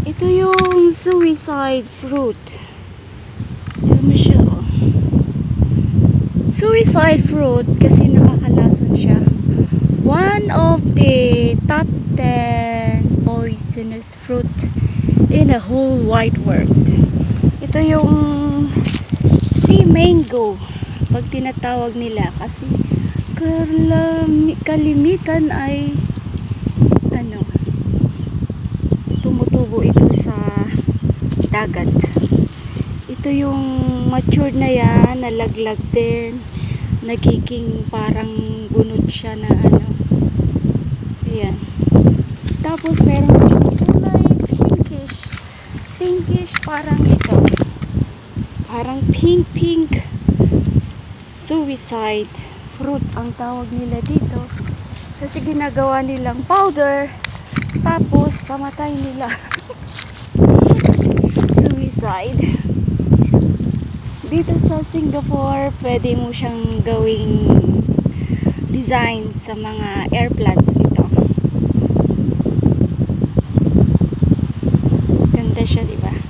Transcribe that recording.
Ito yung suicide fruit. Ito mo siya, oh. Suicide fruit kasi nakakalason siya. One of the top 10 poisonous fruit in the whole wide world. Ito yung sea mango pag tinatawag nila kasi kalimitan ay tumutubo ito sa dagat. Ito yung mature na yan, nalaglag din, nagiging parang bunot siya na ayan. Tapos meron siyang kulay pinkish parang ito, parang pink suicide fruit ang tawag nila dito kasi ginagawa nilang powder tapos pamatay nila. Suicide. Dito sa Singapore pwede mo siyang gawing design sa mga air plants nito. Ganda siya, diba?